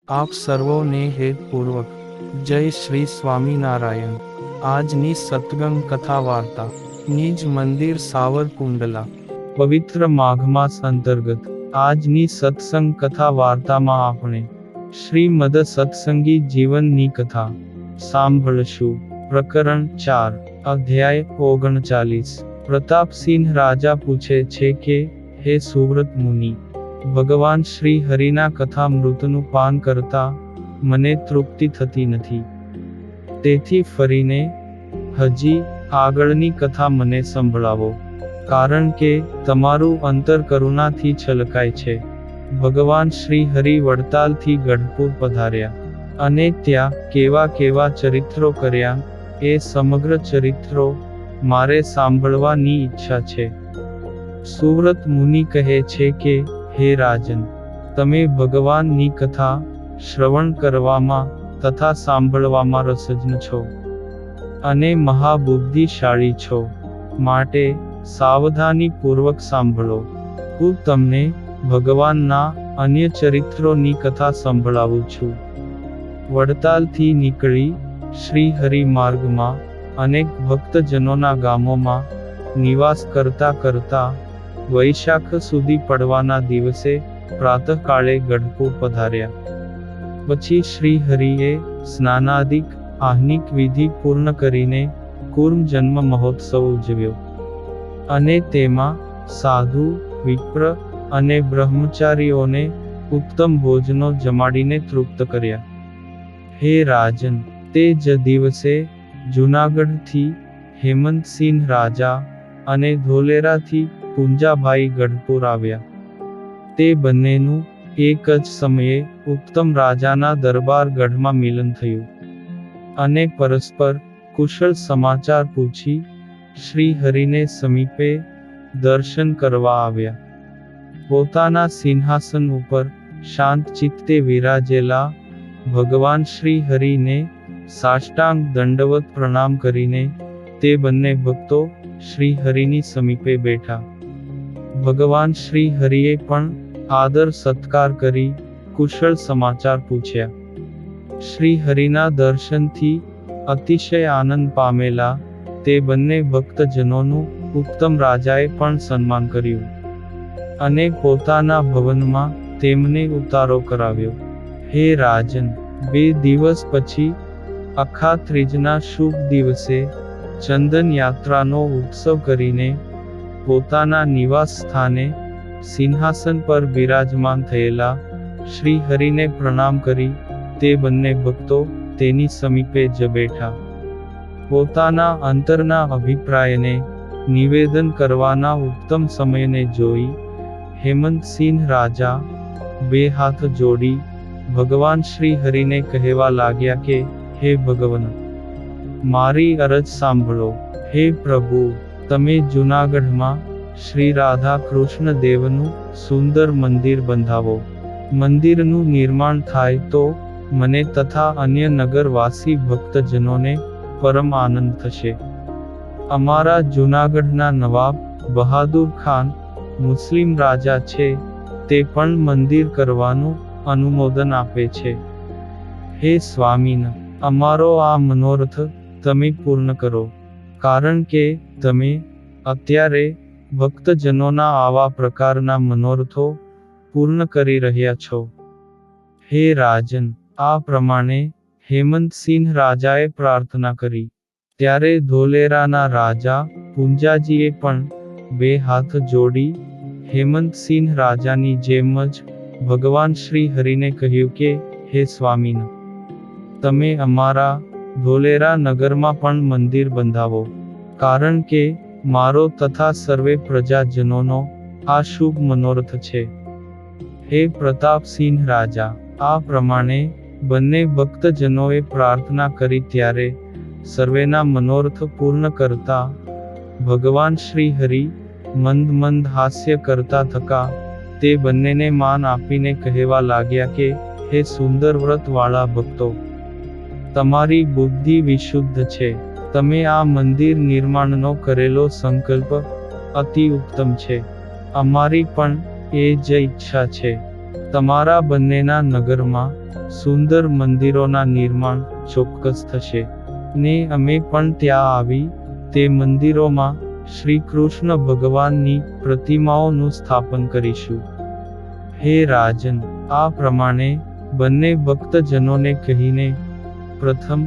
આપ સર્વોને હેતપૂર્વક જય શ્રી સ્વામિનારાયણ। આજની સત્સંગ કથા વાર્તા નિજ મંદિર સાવરકુંડલા પવિત્ર માઘ માસ અંતર્ગત આજની સત્સંગ કથા વાર્તામાં આપણે શ્રીમદ સત્સંગી જીવનની કથા સાંભળશું। પ્રકરણ 4 અધ્યાય 39। પ્રતાપસિંહ રાજા પૂછે છે કે હે સુવ્રત મુનિ, ભગવાન શ્રી હરિના કથામૃતનું પાન કરતા મને તૃપ્તિ થતી નથી, તેથી ફરીને હજી આગળની કથા મને સંભળાવો, કારણ કે તમારું અંતર કરુણાથી છલકાય છે। ભગવાન શ્રી હરિ વડતાલથી ગઢપુર પધાર્યા અને ત્યાં કેવા કેવા ચરિત્રો કર્યા એ સમગ્ર ચરિત્રો મારે સાંભળવાની ઈચ્છા છે। સુવ્રત મુનિ કહે છે કે હે રાજન, તમે ભગવાનની કથા શ્રવણ કરવામાં તથા સાંભળવામાં રસજ્ઞ છો અને મહાબુદ્ધિશાળી છો, માટે સાવધાનીપૂર્વક સાંભળો। હું તમને ભગવાનના અન્ય ચરિત્રોની કથા સંભળાવું છું। વડતાલથી નીકળી શ્રી હરિ માર્ગમાં અનેક ભક્તજનોના ગામોમાં નિવાસ કરતા કરતા વૈશાખ સુધી પડવાના દિવસે પ્રાતઃકાળે ગઢપુર પધાર્યા। પછી શ્રી હરિએ સ્નાનાદિક આહ્નિક વિધિ પૂર્ણ કરીને કૂર્મ જન્મ મહોત્સવ ઉજવ્યો અને તેમાં સાધુ, વિપ્ર અને બ્રહ્મચારીઓને ઉત્તમ ભોજનો જમાડીને તૃપ્ત કર્યા। હે રાજન, તે જ દિવસે જૂનાગઢથી હેમંતસિંહ રાજા અને ધોલેરાથી પુંજાભાઈ ગઢપુર આવ્યા। તે બંનેનું એક જ સમયે ઉત્તમ રાજાના દરબાર ગઢમાં મિલન થયું અને પરસ્પર કુશળ સમાચાર પૂછી શ્રી હરિને સમીપે દર્શન કરવા આવ્યા। પોતાના સિંહાસન ઉપર શાંત ચિત્તે વિરાજેલા ભગવાન શ્રી હરિને સાષ્ટાંગ દંડવત પ્રણામ કરીને તે બંને ભક્તો શ્રી હરિની સમીપે બેઠા। ભગવાન શ્રી હરિએ પણ આદર સત્કાર કરી કુશળ સમાચાર પૂછ્યા। શ્રી હરિના દર્શનથી અતિશય આનંદ પામેલા તે બંને ભક્તજનોનું ઉત્તમ રાજાએ પણ સન્માન કર્યું અને પોતાના ભવનમાં તેમને ઉતારો કરાવ્યો। હે રાજન, 2 દિવસ પછી અખા ત્રીજના શુભ દિવસે ચંદન યાત્રાનો ઉત્સવ કરીને પોતાના નિવાસ સ્થાને સિંહાસન પર બિરાજમાન થયેલા શ્રી હરિને પ્રણામ કરી તે બંને ભક્તો તેની સમીપે જ બેઠા। પોતાના અંતરના અભિપ્રાયને નિવેદન કરવાના ઉત્તમ સમયને જોઈ હેમંતસિંહ રાજા 2 હાથ જોડી ભગવાન શ્રી હરિને કહેવા લાગ્યા કે હે ભગવન, મારી અરજ સાંભળો। હે પ્રભુ, તમે જૂનાગઢમાં શ્રી રાધા કૃષ્ણ દેવનું સુંદર મંદિર બંધાવો। મંદિરનું નિર્માણ થાય તો મને તથા અન્ય નગરવાસી ભક્તજનોને પરમ આનંદ થશે। અમારા જૂનાગઢના નવાબ બહાદુર ખાન મુસ્લિમ રાજા છે, તે પણ મંદિર કરવાનું અનુમોદન આપે છે। હે સ્વામીન, અમારો આ મનોરથ તમે પૂર્ણ કરો, કારણ કે તમે અત્યારે ભક્તજનોના આવા પ્રકારના મનોરથો પૂર્ણ કરી રહ્યા છો। હે રાજન, આ પ્રમાણે હેમંતસિંહ રાજાએ પ્રાર્થના કરી। ત્યારે ધોલેરાના રાજા પુંજાજીએ પણ 2 હાથ જોડી હેમંતસિંહ રાજાની જેમ જ ભગવાન શ્રી હરિને કહ્યું કે હે સ્વામીન, તમે અમારા ધોલેરા નગરમાં પણ મંદિર બંધાવો, કારણ કે મારો તથા સર્વે પ્રજાજનોનો આ શુભ મનોરથ છે। હે પ્રતાપસિંહ રાજા, આ પ્રમાણે બંને ભક્તજનોએ પ્રાર્થના કરી ત્યારે સર્વેના મનોરથ પૂર્ણ કરતા ભગવાન શ્રી હરિ મંદ મંદ હાસ્ય કરતા થકા તે બંનેને માન આપીને કહેવા લાગ્યા કે હે સુંદર વ્રતવાળા ભક્તો, તમારી બુદ્ધિ વિશુદ્ધ છે, તમે આ મંદિર નિર્માણનો કરેલો સંકલ્પ અતિ ઉત્તમ છે। અમારી પણ એ જ ઈચ્છા છે। તમારા બંનેના નગરમાં સુંદર મંદિરોના નિર્માણ ચોક્કસ થશે, ને અમે પણ ત્યાં આવી તે મંદિરોમાં શ્રી કૃષ્ણ ભગવાનની પ્રતિમાઓનું સ્થાપન કરીશું. હે રાજન, આ પ્રમાણે બંને ભક્તજનોને કહીને પ્રથમ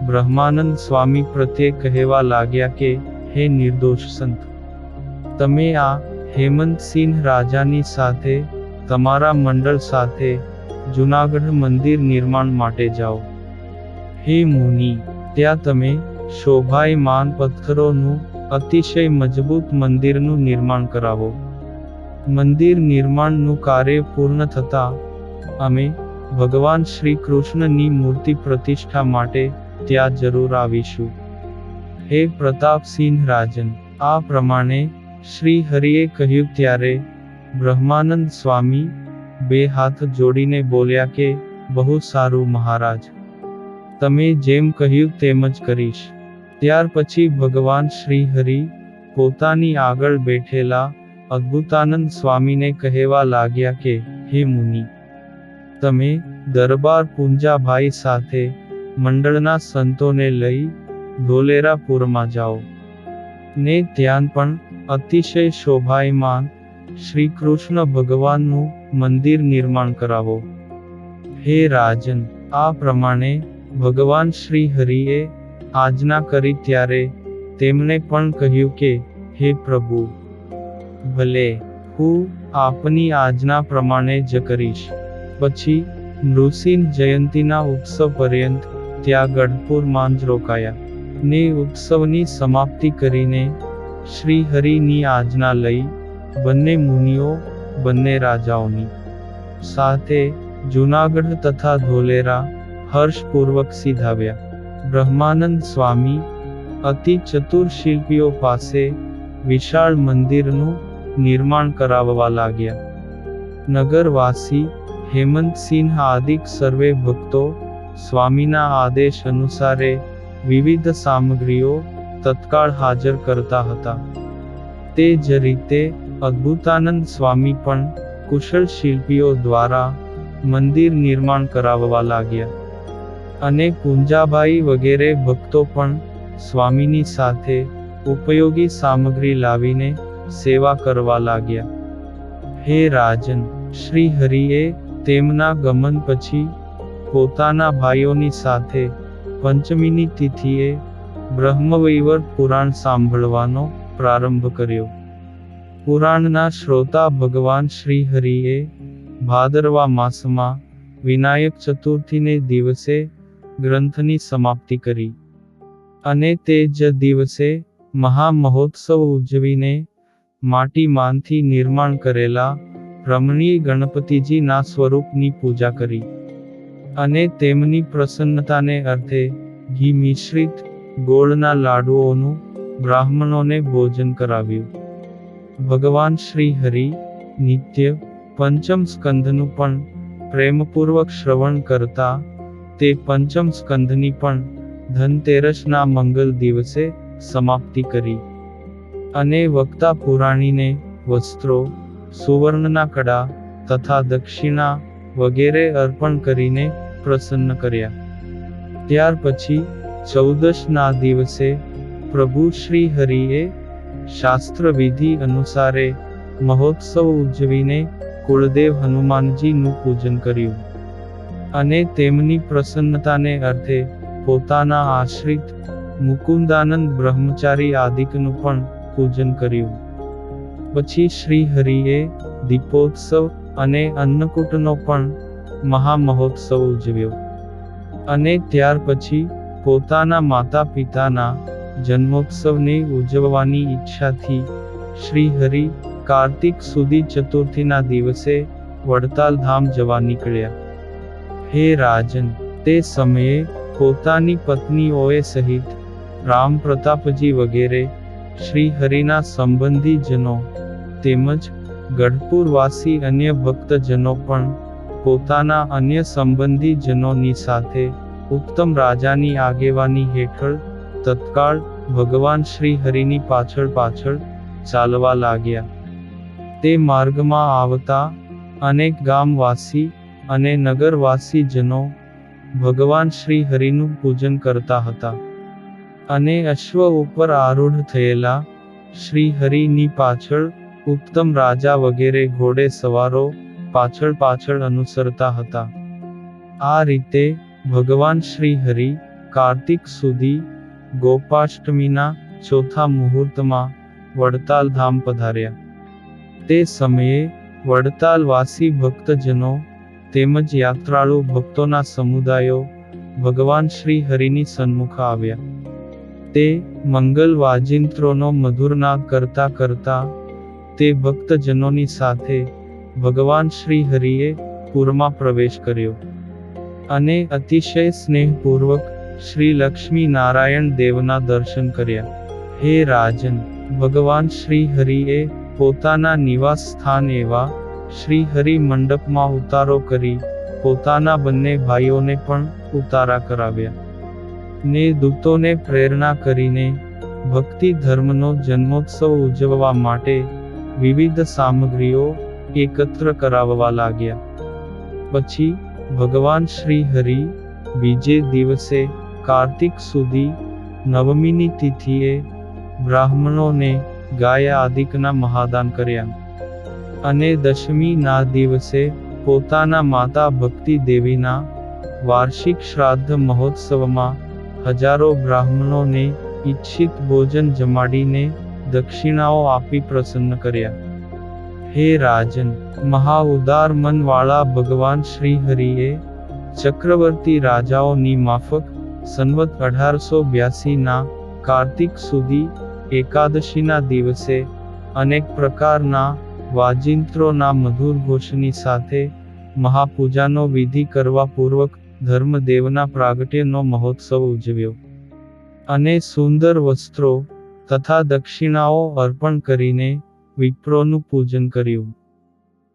બ્રહ્માનંદ સ્વામી પ્રત્યે કહેવા લાગ્યા કે, હે નિર્દોષ સંત, તમે આ હેમંતસિંહ રાજાની સાથે તમારા મંડળ સાથે જૂનાગઢ મંદિર નિર્માણ માટે જાઓ. હે મુનિ, ત્યાં તમે શોભાયમાન પથ્થરોનું અતિશય મજબૂત મંદિરનું નિર્માણ કરાવો. મંદિર નિર્માણનું કાર્ય પૂર્ણ થતાં અમે ભગવાન શ્રી કૃષ્ણની મૂર્તિ પ્રતિષ્ઠા માટે ત્યાં જરૂર આવીશું. હે પ્રતાપસિંહ રાજન, આ પ્રમાણે શ્રી હરિએ કહ્યું ત્યારે બ્રહ્માનંદ સ્વામી બે હાથ જોડીને બોલ્યા કે, બહુ સારું મહારાજ, તમે જેમ કહ્યું તેમ જ કરીશ. ત્યાર પછી ભગવાન શ્રી હરિ પોતાની આગળ બેઠેલા અદ્ભુતાનંદ સ્વામીને કહેવા લાગ્યા કે, હે મુનિ, તમે દરબાર પૂંજાભાઈ સાથે મંડળના સંતોને લઈ ધોલેરાપુરમાં જાઓ, ને ત્યાં પણ અતિશય શોભાયમાન શ્રી કૃષ્ણ ભગવાનનું મંદિર નિર્માણ કરાવો. હે રાજન, આ પ્રમાણે ભગવાન શ્રી હરિએ આજ્ઞા કરી ત્યારે તેમણે પણ કહ્યું કે, હે પ્રભુ, ભલે, હું આપની આજ્ઞા પ્રમાણે જ કરીશ. પછી નૃસિંહ જયંતીના ઉત્સવ પર્યંત ત્યાં ગઢપુરમાં જ રોકાયા, ને ઉત્સવની સમાપ્તિ કરીને શ્રી હરિની આજ્ઞા લઈ બંને મુનિઓ બંને રાજાઓની સાથે જૂનાગઢ તથા ધોલેરા હર્ષપૂર્વક સીધાવ્યા. બ્રહ્માનંદ સ્વામી અતિ ચતુર શિલ્પીઓ પાસે વિશાળ મંદિરનું નિર્માણ કરાવવા લાગ્યા. નગરવાસી હેમંતસિંહ આદિક સર્વે ભક્તો સ્વામીના આદેશ અનુસારે વિવિધ સામગ્રીઓ તત્કાળ હાજર કરતા હતા. તે જ રીતે અદ્ભુતાનંદ સ્વામી પણ કુશળ શિલ્પીઓ દ્વારા મંદિર નિર્માણ કરાવવા લાગ્યા, અને પૂંજાભાઈ વગેરે ભક્તો પણ સ્વામીની સાથે ઉપયોગી સામગ્રી લાવીને સેવા કરવા લાગ્યા. હે રાજન, શ્રી હરિએ તેમના ગમન પછી પોતાના ભાઈઓની સાથે પંચમીની તિથિએ બ્રહ્મવૈવર્ત પુરાણ સાંભળવાનો પ્રારંભ કર્યો. પુરાણના શ્રોતા ભગવાન શ્રી હરિએ ભાદરવા માસમાં વિનાયક ચતુર્થીને દિવસે ગ્રંથની સમાપ્તિ કરી, અને તે જ દિવસે મહામહોત્સવ ઉજવીને માટીમાંથી નિર્માણ કરેલા રમણીય ગણપતિજીના સ્વરૂપની પૂજા કરી, અને તેમની પ્રસન્નતાને અર્થે ઘી મિશ્રિત ગોળના લાડુઓનું બ્રાહ્મણોને ભોજન કરાવ્યું. ભગવાન શ્રી હરિ નિત્ય પંચમ સ્કંધનું પણ પ્રેમપૂર્વક શ્રવણ કરતા તે પંચમ સ્કંધની પણ ધનતેરસના મંગલ દિવસે સમાપ્તિ કરી, અને વક્તા પુરાણીને વસ્ત્રો, સુવર્ણના કડા તથા દક્ષિણા વગેરે અર્પણ કરીને પ્રસન્ન કર્યા. ત્યાર પછી 14ના દિવસે પ્રભુ શ્રી હરિએ શાસ્ત્ર વિધિ અનુસારે મહોત્સવ ઉજવીને કુળદેવ હનુમાનજીનું પૂજન કર્યું, અને તેમની પ્રસન્નતાને અર્થે પોતાના આશ્રિત મુકુંદાનંદ બ્રહ્મચારી આદિકનું પણ પૂજન કર્યું. પછી શ્રી હરિએ દીપોત્સવ અને અન્નકૂટનો પણ મહામહોત્સવ ઉજવ્યો, અને ત્યાર પછી પોતાના માતા પિતાના જન્મોત્સવને ઉજવવાની ઈચ્છાથી શ્રી હરિ કાર્તિક સુધી ચતુર્થીના દિવસે વડતાલ ધામ જવા નીકળ્યા. હે રાજન, તે સમયે પોતાની પત્નીઓએ સહિત રામ પ્રતાપજી વગેરે શ્રી હરિના સંબંધીજનો તેમજ ગઢપુરવાસી અન્ય ભક્તજનો પણ પોતાના અન્ય સંબંધીજનોની સાથે ઉત્તમ રાજાની આગેવાની હેઠળ તત્કાળ ભગવાન શ્રી હરિની પાછળ પાછળ ચાલવા લાગ્યા. તે માર્ગમાં આવતા અનેક ગામવાસી અને નગરવાસી જનો ભગવાન શ્રી હરિનું પૂજન કરતા હતા. અને અશ્વ ઉપર આરૂઢ થયેલા શ્રી હરિની પાછળ ઉત્તમ રાજા વગેરે ઘોડે સવારો પાછળ પાછળ અનુસરતા હતા. આ રીતે ભગવાન શ્રી હરિ કાર્તિક સુધી ગોપાષ્ટમીના ચોથા મુહૂર્તમાં વડતાલ ધામ પધાર્યા. તે સમયે વડતાલવાસી ભક્તજનો તેમજ યાત્રાળુ ભક્તોના સમુદાયો ભગવાન શ્રી હરિની સન્મુખ આવ્યા. તે મંગલ વાજિંત્રોનો મધુરનાદ કરતા કરતા તે ભક્તજનોની સાથે ભગવાન શ્રી હરિએ પુરમાં પ્રવેશ કર્યો. અને અતિશય સ્નેહપૂર્વક શ્રી લક્ષ્મી નારાયણ દેવના દર્શન કર્યા. હે રાજન, ભગવાન શ્રી હરિએ પોતાના નિવાસ સ્થાન એવા શ્રી હરિ મંડપમાં ઉતારો કરી પોતાના બંને ભાઈઓને પણ ઉતારા કરાવ્યા. ને દૂતોને પ્રેરણા કરીને ભક્તિ ધર્મનો જન્મોત્સવ ઉજવવા માટે વિવિધ સામગ્રીઓ એકત્ર કરાવવા લાગ્યા. પછી ભગવાન શ્રી હરિ બીજે દિવસે કાર્તિક સુધી નવમીની તિથિએ બ્રાહ્મણોને ગાય આદિકના મહાદાન કર્યા. અને દશમી ના દિવસે પોતાના માતા ભક્તિ દેવીના વાર્ષિક શ્રાદ્ધ મહોત્સવમાં હજારો બ્રાહ્મણોને ઈચ્છિત ભોજન જમાડીને દક્ષિણાઓ આપી પ્રસન્ન કર્યા. હે રાજન, મહા ઉદાર મનવાળા ભગવાન શ્રી હરિએ ચક્રવર્તી રાજાઓની માફક સંવત 1882 ના કાર્તિક સુધી એકાદશીના દિવસે અનેક પ્રકારના વાજિંત્રોના મધુર ઘોષની સાથે મહાપૂજાનો વિધિ કરવા પૂર્વક ધર્મદેવના પ્રાગટ્યનો મહોત્સવ ઉજવ્યો. અને સુંદર વસ્ત્રો તથા દક્ષિણાઓ અર્પણ કરીને વિપ્રોનું પૂજન કર્યું.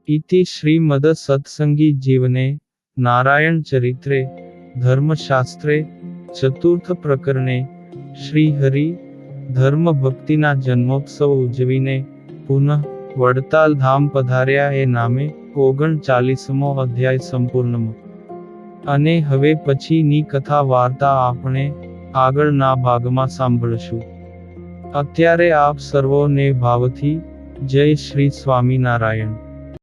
ઇતિ શ્રીમદ સત્સંગી જીવને નારાયણ ચરિત્રે ધર્મશાસ્ત્રે ચતુર્થ પ્રકરણે શ્રી હરિ ધર્મ ભક્તિના જન્મોત્સવ ઉજવીને પુનઃ વડતાલ ધામ પધાર્યા એ નામે 39મો અધ્યાય સંપૂર્ણ. અને હવે પછીની કથા વાર્તા આપણે આગળના ભાગમાં સાંભળશું. અત્યારે આપ સર્વોને ભાવથી જય શ્રી સ્વામિનારાયણ.